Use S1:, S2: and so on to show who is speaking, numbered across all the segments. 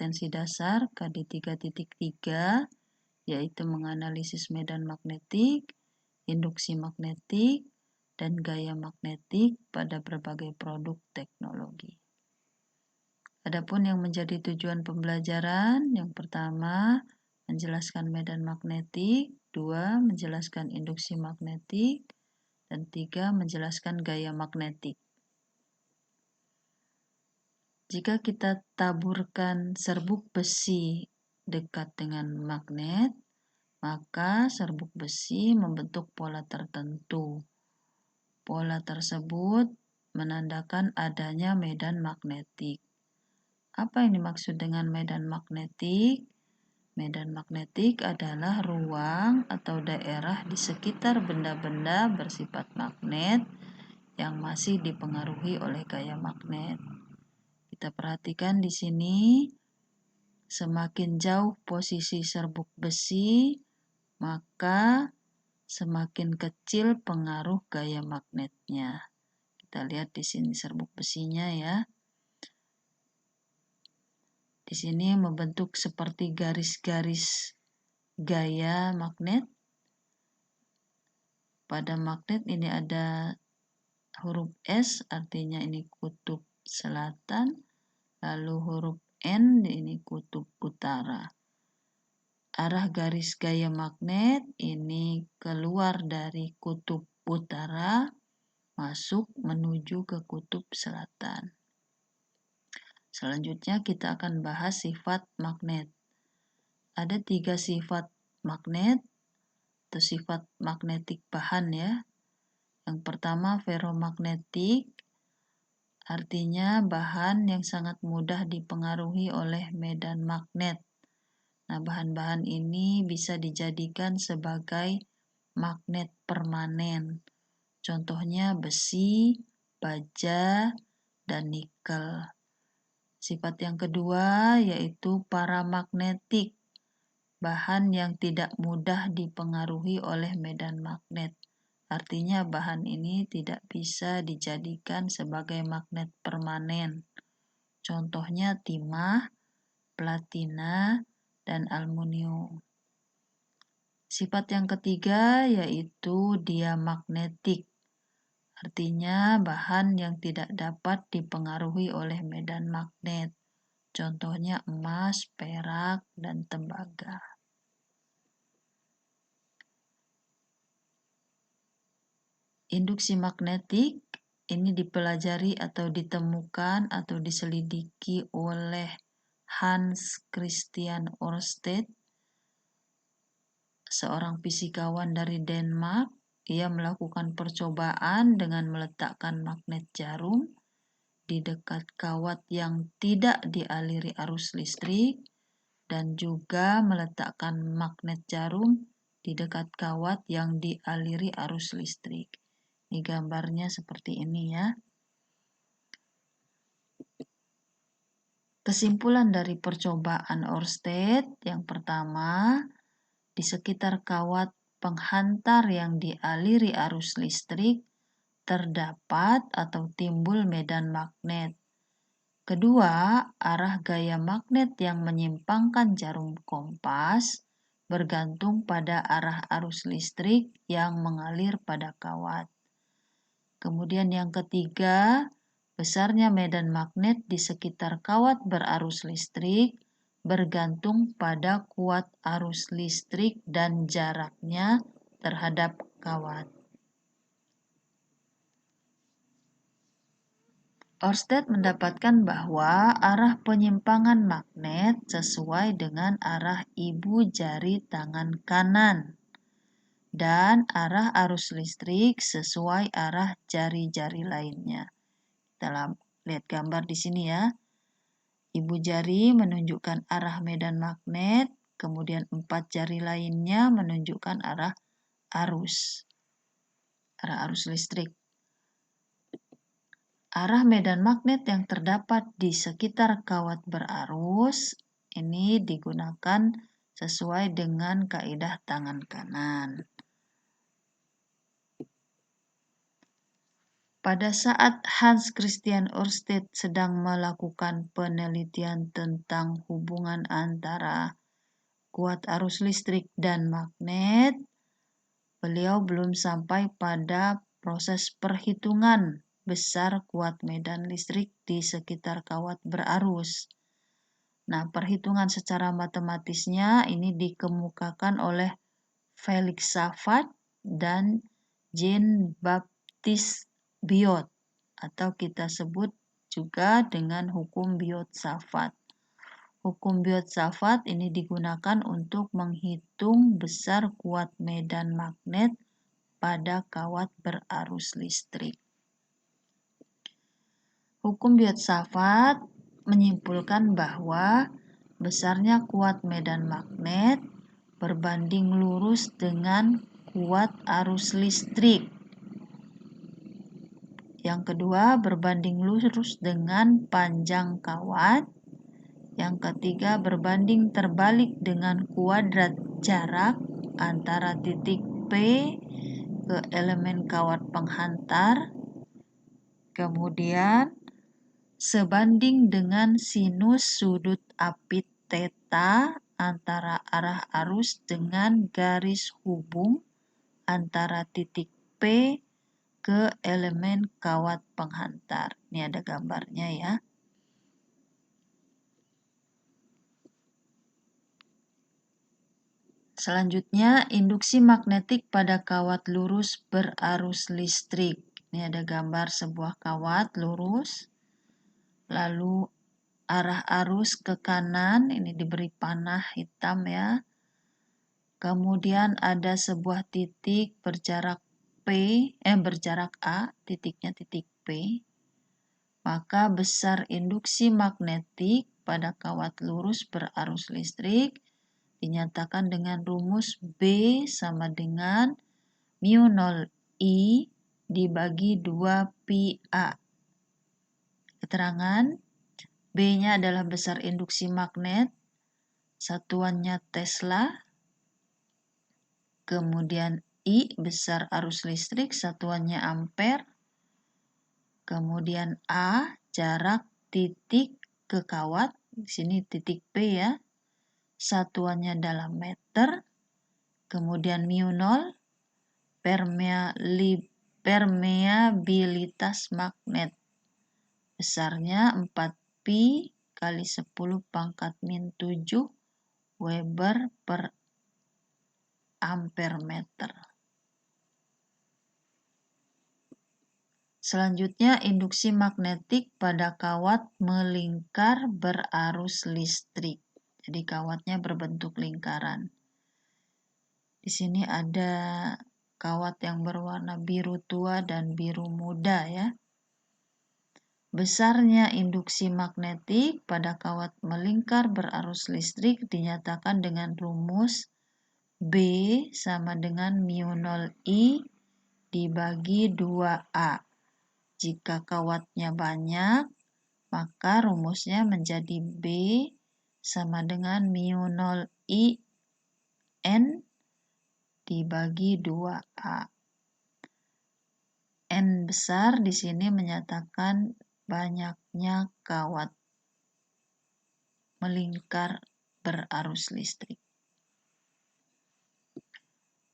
S1: kompetensi dasar KD 3.3, yaitu menganalisis medan magnetik, induksi magnetik, dan gaya magnetik pada berbagai produk teknologi. Adapun yang menjadi tujuan pembelajaran, yang pertama, menjelaskan medan magnetik, 2, menjelaskan induksi magnetik, dan 3, menjelaskan gaya magnetik. Jika kita taburkan serbuk besi dekat dengan magnet, maka serbuk besi membentuk pola tertentu. Pola tersebut menandakan adanya medan magnetik. Apa yang dimaksud dengan medan magnetik? Medan magnetik adalah ruang atau daerah di sekitar benda-benda bersifat magnet yang masih dipengaruhi oleh gaya magnet. Kita perhatikan di sini, semakin jauh posisi serbuk besi, maka semakin kecil pengaruh gaya magnetnya. Kita lihat di sini serbuk besinya ya. Di sini membentuk seperti garis-garis gaya magnet. Pada magnet ini ada huruf S, artinya ini kutub selatan. Lalu huruf N, ini kutub utara. Arah garis gaya magnet ini keluar dari kutub utara, masuk menuju ke kutub selatan. Selanjutnya kita akan bahas sifat magnet. Ada 3 sifat magnet atau sifat magnetik bahan ya. Yang pertama ferromagnetik, artinya bahan yang sangat mudah dipengaruhi oleh medan magnet. Nah, bahan-bahan ini bisa dijadikan sebagai magnet permanen. Contohnya besi, baja, dan nikel. Sifat yang kedua yaitu paramagnetik, bahan yang tidak mudah dipengaruhi oleh medan magnet. Artinya bahan ini tidak bisa dijadikan sebagai magnet permanen. Contohnya timah, platina, dan aluminium. Sifat yang ketiga yaitu diamagnetik. Artinya bahan yang tidak dapat dipengaruhi oleh medan magnet. Contohnya emas, perak, dan tembaga. Induksi magnetik ini dipelajari atau ditemukan atau diselidiki oleh Hans Christian Ørsted, seorang fisikawan dari Denmark. Ia melakukan percobaan dengan meletakkan magnet jarum di dekat kawat yang tidak dialiri arus listrik dan juga meletakkan magnet jarum di dekat kawat yang dialiri arus listrik. Ini gambarnya seperti ini ya. Kesimpulan dari percobaan Ørsted, yang pertama, di sekitar kawat penghantar yang dialiri arus listrik terdapat atau timbul medan magnet. Kedua, arah gaya magnet yang menyimpangkan jarum kompas bergantung pada arah arus listrik yang mengalir pada kawat. Kemudian yang ketiga, besarnya medan magnet di sekitar kawat berarus listrik bergantung pada kuat arus listrik dan jaraknya terhadap kawat. Ørsted mendapatkan bahwa arah penyimpangan magnet sesuai dengan arah ibu jari tangan kanan dan arah arus listrik sesuai arah jari-jari lainnya. Kita lihat gambar di sini ya. Ibu jari menunjukkan arah medan magnet, kemudian 4 jari lainnya menunjukkan arah arus listrik. Arah medan magnet yang terdapat di sekitar kawat berarus ini digunakan sesuai dengan kaidah tangan kanan. Pada saat Hans Christian Ørsted sedang melakukan penelitian tentang hubungan antara kuat arus listrik dan magnet, beliau belum sampai pada proses perhitungan besar kuat medan listrik di sekitar kawat berarus. Nah, perhitungan secara matematisnya ini dikemukakan oleh Felix Savart dan Jean-Baptiste Biot, atau kita sebut juga dengan hukum Biot-Savart. Hukum Biot-Savart ini digunakan untuk menghitung besar kuat medan magnet pada kawat berarus listrik. Hukum Biot-Savart menyimpulkan bahwa besarnya kuat medan magnet berbanding lurus dengan kuat arus listrik. Yang kedua, berbanding lurus dengan panjang kawat. Yang ketiga, berbanding terbalik dengan kuadrat jarak antara titik P ke elemen kawat penghantar. Kemudian, sebanding dengan sinus sudut apit theta antara arah arus dengan garis hubung antara titik P ke elemen kawat penghantar. Ini ada gambarnya ya. Selanjutnya, induksi magnetik pada kawat lurus berarus listrik. Ini ada gambar sebuah kawat lurus. Lalu arah arus ke kanan, ini diberi panah hitam ya. Kemudian ada sebuah titik berjarak berjarak A, titiknya titik P. Maka besar induksi magnetik pada kawat lurus berarus listrik dinyatakan dengan rumus B sama dengan mu 0 I dibagi 2 pi A. Keterangan, B-nya adalah besar induksi magnet, satuannya Tesla. Kemudian I besar arus listrik, satuannya ampere. Kemudian A jarak titik ke kawat, di sini titik P ya, satuannya dalam meter. Kemudian mu 0 permeabilitas magnet, besarnya 4 pi kali 10 pangkat min 7 Weber per ampere meter. Selanjutnya, induksi magnetik pada kawat melingkar berarus listrik. Jadi kawatnya berbentuk lingkaran. Di sini ada kawat yang berwarna biru tua dan biru muda ya. Besarnya induksi magnetik pada kawat melingkar berarus listrik dinyatakan dengan rumus B sama dengan mu 0 I dibagi 2A. Jika kawatnya banyak, maka rumusnya menjadi B sama dengan mu 0 I N dibagi 2A. N besar di sini menyatakan banyaknya kawat melingkar berarus listrik.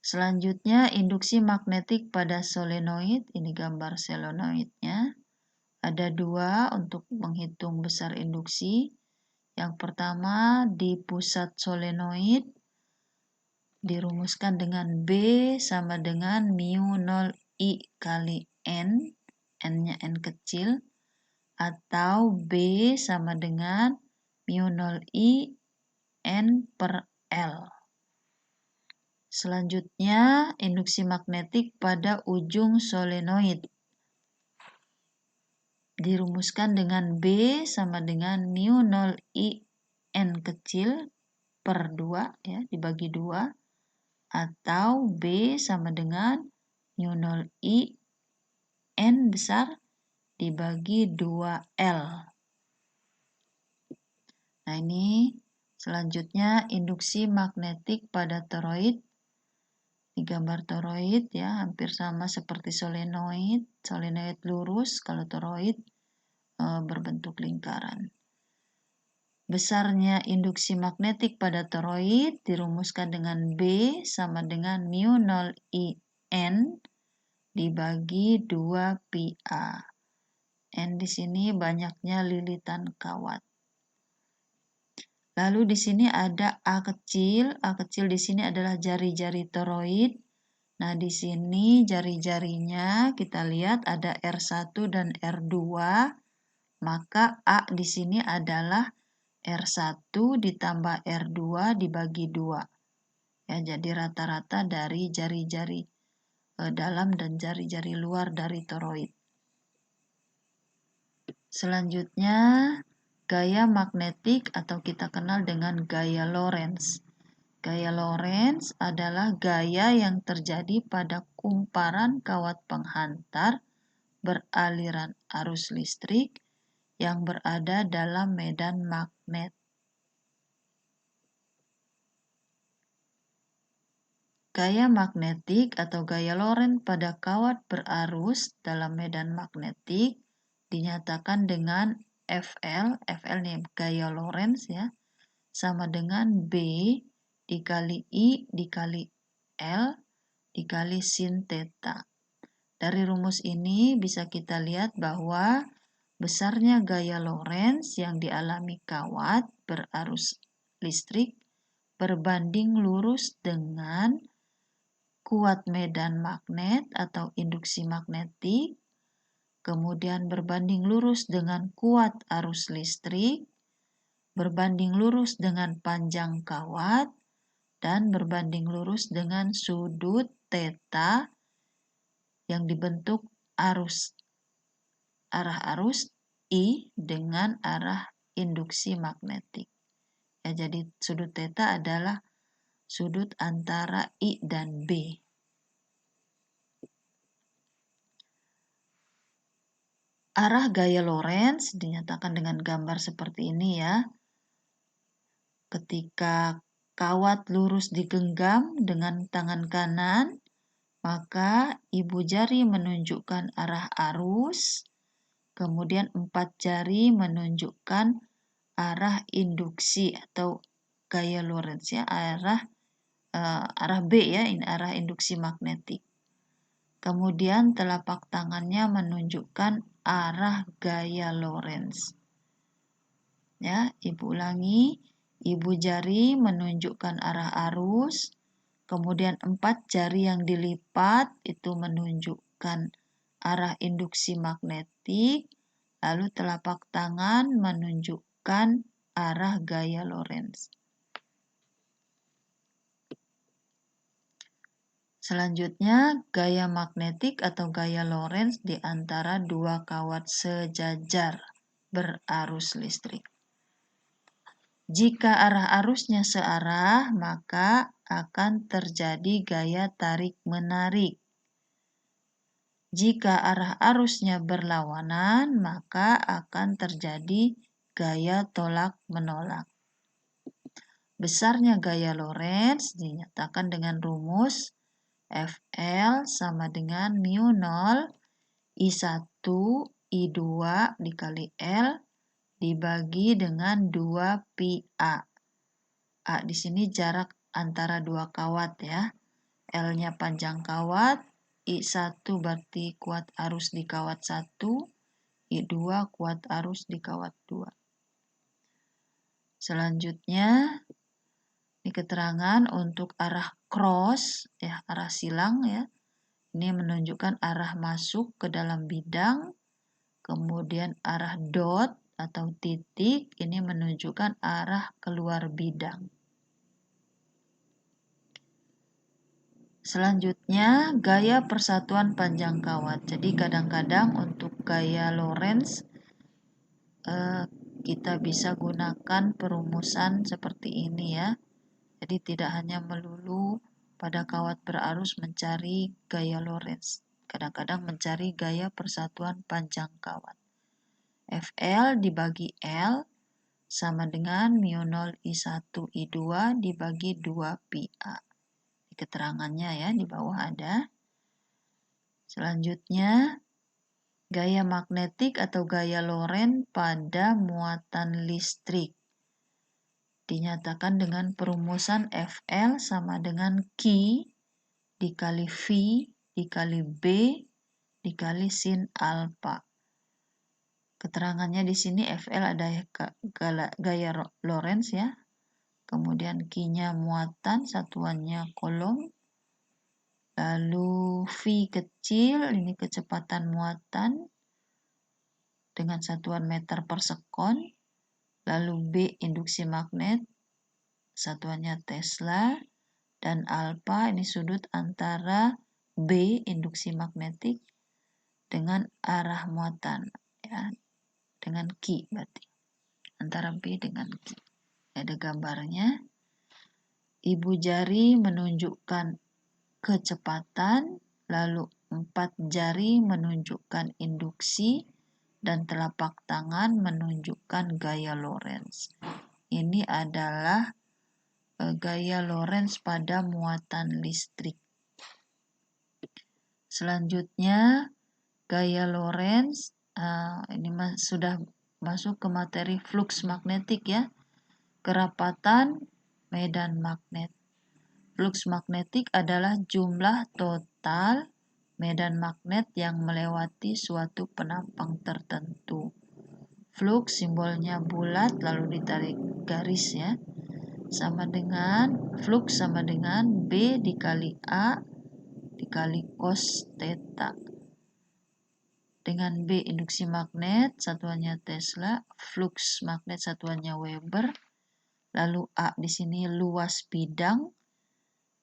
S1: Selanjutnya, induksi magnetik pada solenoid. Ini gambar solenoidnya. Ada dua untuk menghitung besar induksi. Yang pertama, di pusat solenoid dirumuskan dengan B sama dengan mu 0 I kali N. N-nya N kecil. Atau B sama dengan mu 0 I N per L. Selanjutnya, induksi magnetik pada ujung solenoid dirumuskan dengan B sama dengan mu 0 I N kecil per 2 ya, dibagi 2, atau B sama dengan mu 0 I N besar dibagi 2L. Nah, ini selanjutnya induksi magnetik pada toroid Di gambar toroid ya, hampir sama seperti solenoid. Solenoid lurus, kalau toroid berbentuk lingkaran. Besarnya induksi magnetik pada toroid dirumuskan dengan B sama dengan mu 0 IN dibagi 2 pi A. N di sini banyaknya lilitan kawat. Lalu di sini ada A kecil. A kecil di sini adalah jari-jari toroid. Nah, di sini jari-jarinya kita lihat ada R1 dan R2. Maka A di sini adalah R1 ditambah R2 dibagi 2. Ya, jadi rata-rata dari jari-jari dalam dan jari-jari luar dari toroid. Selanjutnya, gaya magnetik atau kita kenal dengan gaya Lorentz. Gaya Lorentz adalah gaya yang terjadi pada kumparan kawat penghantar beraliran arus listrik yang berada dalam medan magnet. Gaya magnetik atau gaya Lorentz pada kawat berarus dalam medan magnetik dinyatakan dengan FL nih gaya Lorentz ya, sama dengan B dikali I dikali L dikali sin theta. Dari rumus ini bisa kita lihat bahwa besarnya gaya Lorentz yang dialami kawat berarus listrik berbanding lurus dengan kuat medan magnet atau induksi magnetik, kemudian berbanding lurus dengan kuat arus listrik, berbanding lurus dengan panjang kawat, dan berbanding lurus dengan sudut theta yang dibentuk arah arus I dengan arah induksi magnetik. Ya, jadi sudut theta adalah sudut antara I dan B. Arah gaya Lorentz dinyatakan dengan gambar seperti ini ya. Ketika kawat lurus digenggam dengan tangan kanan, maka ibu jari menunjukkan arah arus, kemudian 4 jari menunjukkan arah induksi atau gaya Lorentz ya, arah B ya, ini arah induksi magnetik. Kemudian telapak tangannya menunjukkan arah gaya Lorentz. Ya, ibu ulangi. Ibu jari menunjukkan arah arus, kemudian 4 jari yang dilipat itu menunjukkan arah induksi magnetik, lalu telapak tangan menunjukkan arah gaya Lorentz. Selanjutnya, gaya magnetik atau gaya Lorentz di antara dua kawat sejajar berarus listrik. Jika arah arusnya searah, maka akan terjadi gaya tarik-menarik. Jika arah arusnya berlawanan, maka akan terjadi gaya tolak-menolak. Besarnya gaya Lorentz dinyatakan dengan rumus FL sama dengan mu 0 I1 I2 dikali L dibagi dengan 2 pi A. A di sini jarak antara dua kawat ya. L-nya panjang kawat, I1 berarti kuat arus di kawat 1, I2 kuat arus di kawat 2. Selanjutnya, ini keterangan untuk arah cross ya, arah silang ya. Ini menunjukkan arah masuk ke dalam bidang. Kemudian arah dot atau titik ini menunjukkan arah keluar bidang. Selanjutnya, gaya persatuan panjang kawat. Jadi kadang-kadang untuk gaya Lorentz kita bisa gunakan perumusan seperti ini ya. Jadi tidak hanya melulu pada kawat berarus mencari gaya Lorentz. Kadang-kadang mencari gaya persatuan panjang kawat. FL dibagi L sama dengan mu 0 I1 I2 dibagi 2 pi A. Keterangannya ya di bawah ada. Selanjutnya, gaya magnetik atau gaya Lorentz pada muatan listrik dinyatakan dengan perumusan Fl sama dengan Q dikali V dikali B dikali sin alfa. Keterangannya di sini Fl ada gaya Lorentz ya. Kemudian Q-nya muatan, satuannya Coulomb. Lalu V kecil, ini kecepatan muatan dengan satuan meter per sekon. Lalu B induksi magnet, satuannya Tesla. Dan alfa ini sudut antara B induksi magnetik dengan arah muatan. Ya, dengan Q berarti. Antara B dengan Q. Ada gambarnya. Ibu jari menunjukkan kecepatan, lalu 4 jari menunjukkan induksi, dan telapak tangan menunjukkan gaya Lorentz. Ini adalah gaya Lorentz pada muatan listrik. Selanjutnya, gaya Lorentz, ini sudah masuk ke materi flux magnetik ya. Kerapatan medan magnet. Flux magnetik adalah jumlah total medan magnet yang melewati suatu penampang tertentu. Flux simbolnya bulat lalu ditarik garis ya. Flux sama dengan B dikali A dikali cos theta. Dengan B induksi magnet satuannya Tesla, flux magnet satuannya Weber. Lalu A di sini luas bidang,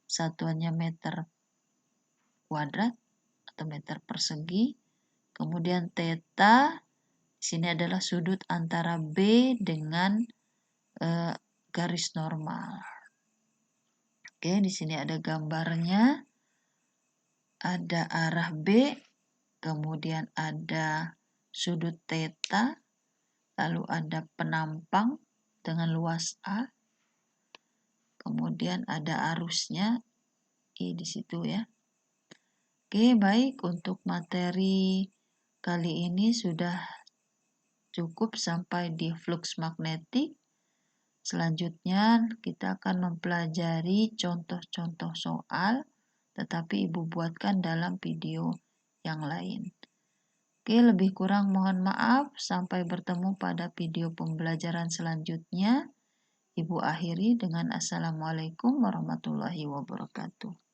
S1: satuannya meter kuadrat atau meter persegi. Kemudian theta di sini adalah sudut antara B dengan garis normal. Oke, di sini ada gambarnya. Ada arah B, kemudian ada sudut theta, lalu ada penampang dengan luas A. Kemudian ada arusnya I di situ ya. Oke, baik, untuk materi kali ini sudah cukup sampai di flux magnetik. Selanjutnya kita akan mempelajari contoh-contoh soal, tetapi Ibu buatkan dalam video yang lain. Oke, lebih kurang mohon maaf. Sampai bertemu pada video pembelajaran selanjutnya. Ibu akhiri dengan Assalamualaikum warahmatullahi wabarakatuh.